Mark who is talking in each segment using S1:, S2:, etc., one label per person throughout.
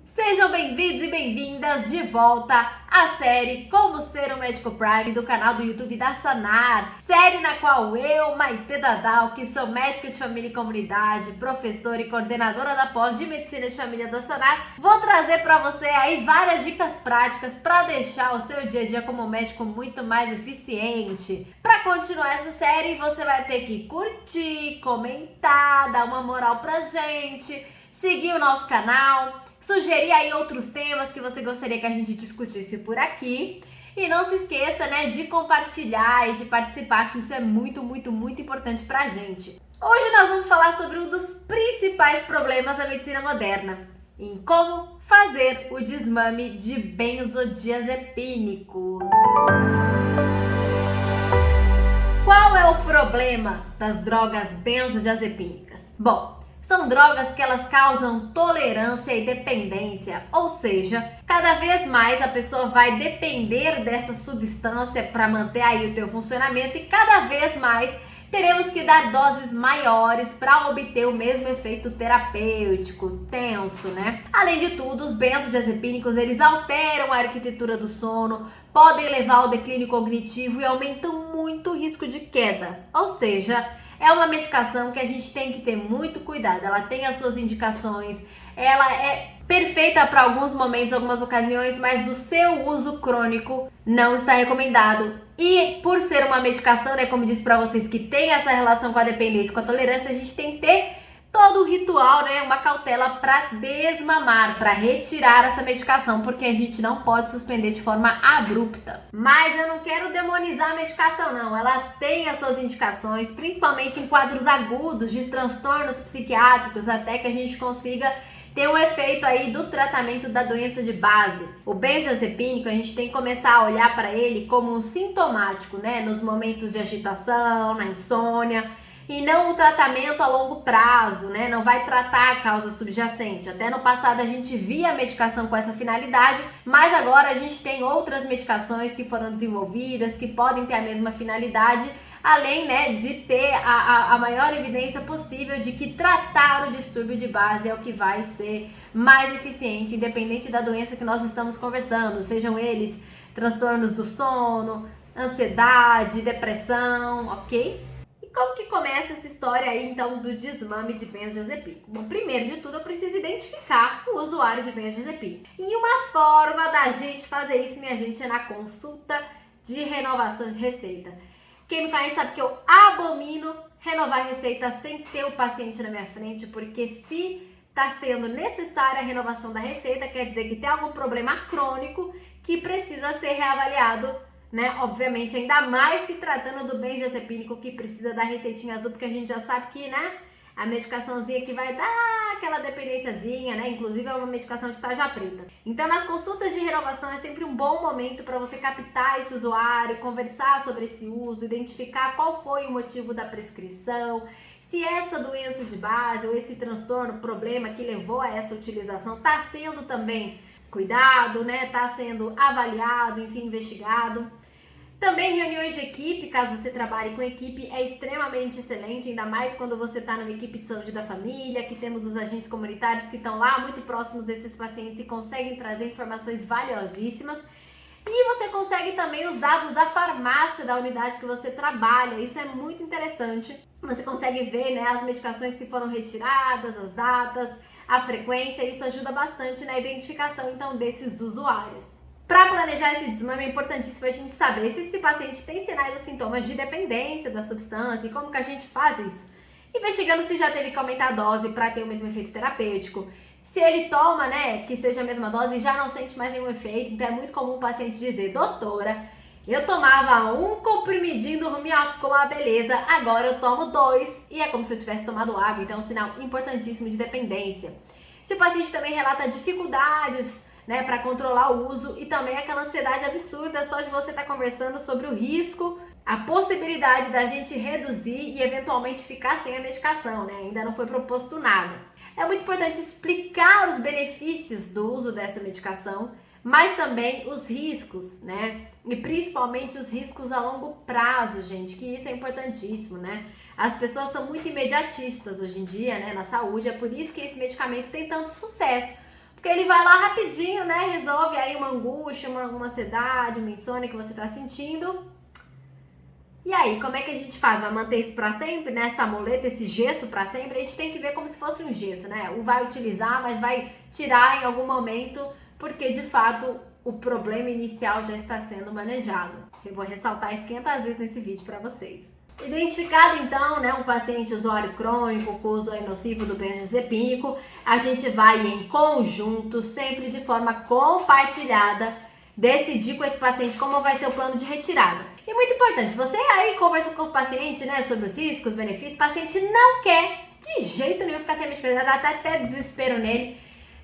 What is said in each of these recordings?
S1: Sejam bem-vindos e bem-vindas de volta à série Como Ser um Médico Prime do canal do YouTube da Sanar. Série na qual eu, Maite Dadal, que sou médica de família e comunidade, professora e coordenadora da pós de medicina de família da Sanar, vou trazer para você aí várias dicas práticas para deixar o seu dia a dia como médico muito mais eficiente. Para continuar essa série, você vai ter que curtir, comentar, dar uma moral pra gente, seguir o nosso canal, sugerir aí outros temas que você gostaria que a gente discutisse por aqui. E não se esqueça, né, de compartilhar e de participar, que isso é muito importante pra gente. Hoje nós vamos falar sobre um dos principais problemas da medicina moderna, em como fazer o desmame de benzodiazepínicos. Qual é o problema das drogas benzodiazepínicas? Bom, são drogas que elas causam tolerância e dependência, ou seja, cada vez mais a pessoa vai depender dessa substância para manter aí o teu funcionamento e cada vez mais teremos que dar doses maiores para obter o mesmo efeito terapêutico, tenso, né? Além de tudo, os benzodiazepínicos, eles alteram a arquitetura do sono, podem levar ao declínio cognitivo e aumentam muito o risco de queda, ou seja, é uma medicação que a gente tem que ter muito cuidado. Ela tem as suas indicações, ela é perfeita para alguns momentos, algumas ocasiões, mas o seu uso crônico não está recomendado. E por ser uma medicação, né, como disse para vocês, que tem essa relação com a dependência e com a tolerância, a gente tem que ter todo o ritual, né, uma cautela para desmamar, para retirar essa medicação, porque a gente não pode suspender de forma abrupta. Mas eu não quero demonizar a medicação, não. Ela tem as suas indicações, principalmente em quadros agudos de transtornos psiquiátricos, até que a gente consiga ter um efeito aí do tratamento da doença de base. O benzodiazepínico, a gente tem que começar a olhar para ele como um sintomático, né, nos momentos de agitação, na insônia, e não o tratamento a longo prazo, né? Não vai tratar a causa subjacente. Até no passado a gente via a medicação com essa finalidade, mas agora a gente tem outras medicações que foram desenvolvidas, que podem ter a mesma finalidade, além, né, de ter a maior evidência possível de que tratar o distúrbio de base é o que vai ser mais eficiente, independente da doença que nós estamos conversando, sejam eles transtornos do sono, ansiedade, depressão, ok? Como que começa essa história aí, então, do desmame de benzodiazepínico? Bom, primeiro de tudo, eu preciso identificar o usuário de benzodiazepínico. E uma forma da gente fazer isso, minha gente, é na consulta de renovação de receita. Quem me conhece sabe que eu abomino renovar receita sem ter o paciente na minha frente, porque se está sendo necessária a renovação da receita, quer dizer que tem algum problema crônico que precisa ser reavaliado, né? Obviamente, ainda mais se tratando do benzodiazepínico, que precisa da receitinha azul, porque a gente já sabe que, né, a medicaçãozinha que vai dar aquela dependênciazinha, né, inclusive é uma medicação de tarja preta. Então, nas consultas de renovação é sempre um bom momento para você captar esse usuário, conversar sobre esse uso, identificar qual foi o motivo da prescrição, se essa doença de base ou esse transtorno, problema que levou a essa utilização está sendo também cuidado, né, está sendo avaliado, enfim, investigado. Também reuniões de equipe, caso você trabalhe com equipe, é extremamente excelente, ainda mais quando você está numa equipe de saúde da família, que temos os agentes comunitários que estão lá muito próximos desses pacientes e conseguem trazer informações valiosíssimas. E você consegue também os dados da farmácia da unidade que você trabalha, isso é muito interessante. Você consegue ver, né, as medicações que foram retiradas, as datas, a frequência, isso ajuda bastante na identificação, então, desses usuários. Para planejar esse desmame é importantíssimo a gente saber se esse paciente tem sinais ou sintomas de dependência da substância e como que a gente faz isso. Investigando se já teve que aumentar a dose para ter o mesmo efeito terapêutico. Se ele toma, né, que seja a mesma dose e já não sente mais nenhum efeito, então é muito comum o paciente dizer: doutora, eu tomava um comprimidinho, dormia com a beleza, agora eu tomo 2 e é como se eu tivesse tomado água, então é um sinal importantíssimo de dependência. Se o paciente também relata dificuldades, né, para controlar o uso e também aquela ansiedade absurda só de você estar conversando sobre o risco, a possibilidade da gente reduzir e eventualmente ficar sem a medicação, né? Ainda não foi proposto nada. É muito importante explicar os benefícios do uso dessa medicação, mas também os riscos, né? E principalmente os riscos a longo prazo, gente, que isso é importantíssimo, né? As pessoas são muito imediatistas hoje em dia, né, na saúde, é por isso que esse medicamento tem tanto sucesso. Porque ele vai lá rapidinho, né, resolve aí uma angústia, uma ansiedade, uma insônia que você tá sentindo. E aí, como é que a gente faz? Vai manter isso pra sempre, né? Essa muleta, esse gesso pra sempre? A gente tem que ver como se fosse um gesso, né? O vai utilizar, mas vai tirar em algum momento, porque de fato o problema inicial já está sendo manejado. Eu vou ressaltar isso 500 vezes nesse vídeo pra vocês. Identificado então, né, um paciente usuário crônico com uso nocivo do benzodiazepínico, a gente vai em conjunto, sempre de forma compartilhada, decidir com esse paciente como vai ser o plano de retirada. E muito importante, você aí conversa com o paciente, né, sobre os riscos, os benefícios, o paciente não quer de jeito nenhum ficar sem medicamento, dá até desespero nele.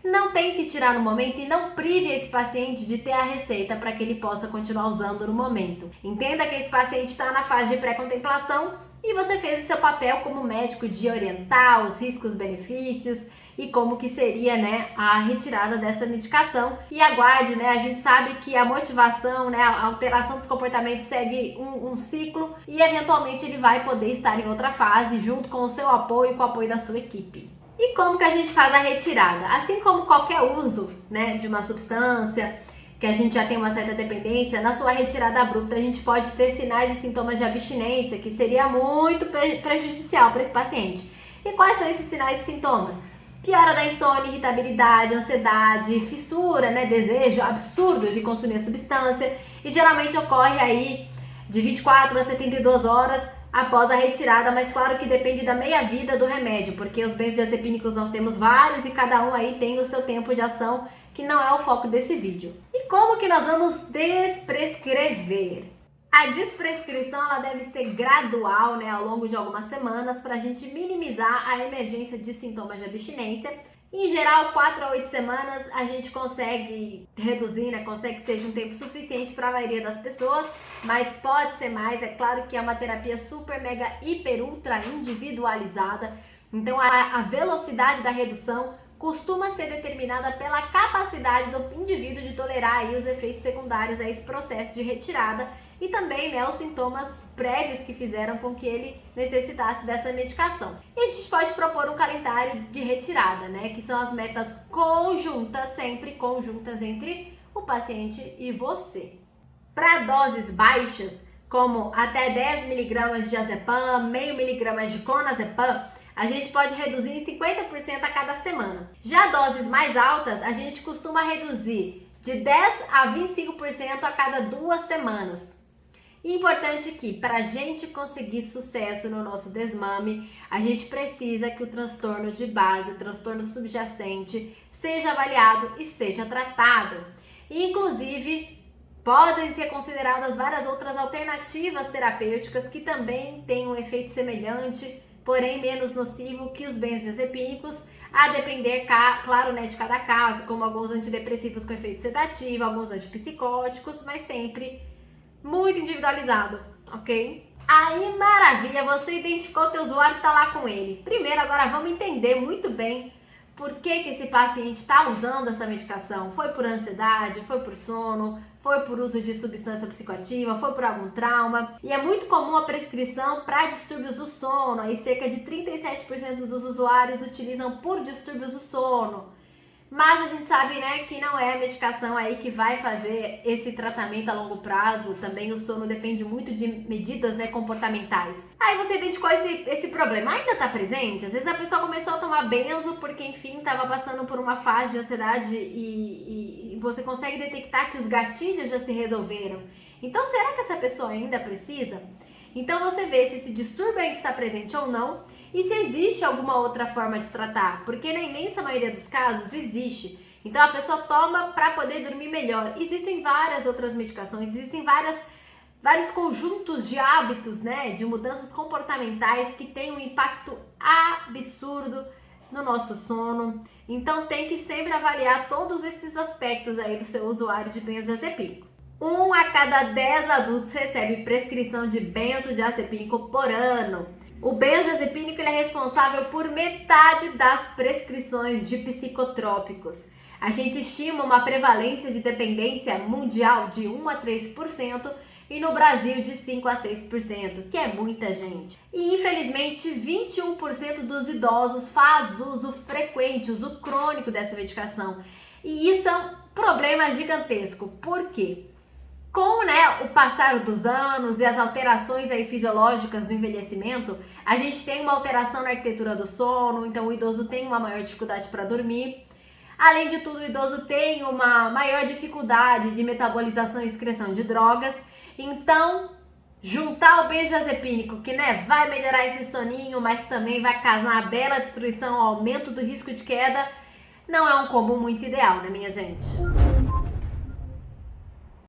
S1: Não tente tirar no momento e não prive esse paciente de ter a receita para que ele possa continuar usando no momento. Entenda que esse paciente está na fase de pré-contemplação e você fez o seu papel como médico de orientar os riscos, benefícios e como que seria, né, a retirada dessa medicação. E aguarde, né, a gente sabe que a motivação, né, a alteração dos comportamentos segue um ciclo e eventualmente ele vai poder estar em outra fase junto com o seu apoio e com o apoio da sua equipe. E como que a gente faz a retirada? Assim como qualquer uso, né, de uma substância que a gente já tem uma certa dependência, na sua retirada abrupta a gente pode ter sinais e sintomas de abstinência, que seria muito prejudicial para esse paciente. E quais são esses sinais e sintomas? Piora da insônia, irritabilidade, ansiedade, fissura, né, desejo absurdo de consumir a substância, e geralmente ocorre aí de 24 a 72 horas após a retirada, mas claro que depende da meia-vida do remédio, porque os benzodiazepínicos nós temos vários e cada um aí tem o seu tempo de ação, que não é o foco desse vídeo. E como que nós vamos desprescrever? A desprescrição ela deve ser gradual, né, ao longo de algumas semanas, para a gente minimizar a emergência de sintomas de abstinência. Em geral, 4 a 8 semanas a gente consegue reduzir, né? Consegue que seja um tempo suficiente para a maioria das pessoas, mas pode ser mais. É claro que é uma terapia super, mega, hiper, ultra individualizada. Então a velocidade da redução costuma ser determinada pela capacidade do indivíduo de tolerar aí os efeitos secundários a esse processo de retirada e também, né, os sintomas prévios que fizeram com que ele necessitasse dessa medicação. E a gente pode propor um calendário de retirada, né, que são as metas conjuntas, sempre conjuntas entre o paciente e você. Para doses baixas, como até 10 mg de diazepam, meio miligramas de clonazepam, a gente pode reduzir em 50% a cada semana. Já doses mais altas, a gente costuma reduzir de 10 a 25% a cada 2 semanas. E importante que, para a gente conseguir sucesso no nosso desmame, a gente precisa que o transtorno de base, o transtorno subjacente, seja avaliado e seja tratado. E, inclusive, podem ser consideradas várias outras alternativas terapêuticas que também têm um efeito semelhante, porém menos nocivo que os benzodiazepínicos, a depender, claro, né, de cada caso, como alguns antidepressivos com efeito sedativo, alguns antipsicóticos, mas sempre muito individualizado, ok? Aí, maravilha, você identificou o teu usuário e tá lá com ele. Primeiro, agora vamos entender muito bem por que esse paciente está usando essa medicação. Foi por ansiedade, foi por sono, foi por uso de substância psicoativa, foi por algum trauma. E é muito comum a prescrição para distúrbios do sono. Aí cerca de 37% dos usuários utilizam por distúrbios do sono. Mas a gente sabe, né, que não é a medicação aí que vai fazer esse tratamento a longo prazo. Também o sono depende muito de medidas, né, comportamentais. Aí você identificou esse problema. Ainda está presente? Às vezes a pessoa começou a tomar benzo porque, enfim, estava passando por uma fase de ansiedade e você consegue detectar que os gatilhos já se resolveram. Então, será que essa pessoa ainda precisa? Então você vê se esse distúrbio ainda está presente ou não e se existe alguma outra forma de tratar, porque na imensa maioria dos casos existe. Então a pessoa toma para poder dormir melhor. Existem várias outras medicações, existem vários conjuntos de hábitos, né, de mudanças comportamentais que têm um impacto absurdo no nosso sono. Então tem que sempre avaliar todos esses aspectos aí do seu usuário de benzodiazepínico. 1 a cada 10 adultos recebe prescrição de benzodiazepínico por ano. O benzodiazepínico ele é responsável por metade das prescrições de psicotrópicos. A gente estima uma prevalência de dependência mundial de 1 a 3% e no Brasil de 5 a 6%, que é muita gente. E infelizmente 21% dos idosos faz uso frequente, uso crônico dessa medicação. E isso é um problema gigantesco. Por quê? Com, o passar dos anos e as alterações aí fisiológicas do envelhecimento, a gente tem uma alteração na arquitetura do sono, então o idoso tem uma maior dificuldade para dormir. Além de tudo, o idoso tem uma maior dificuldade de metabolização e excreção de drogas. Então, juntar o benzodiazepínico, que vai melhorar esse soninho, mas também vai causar uma bela destruição, aumento do risco de queda, não é um combo muito ideal, né, minha gente?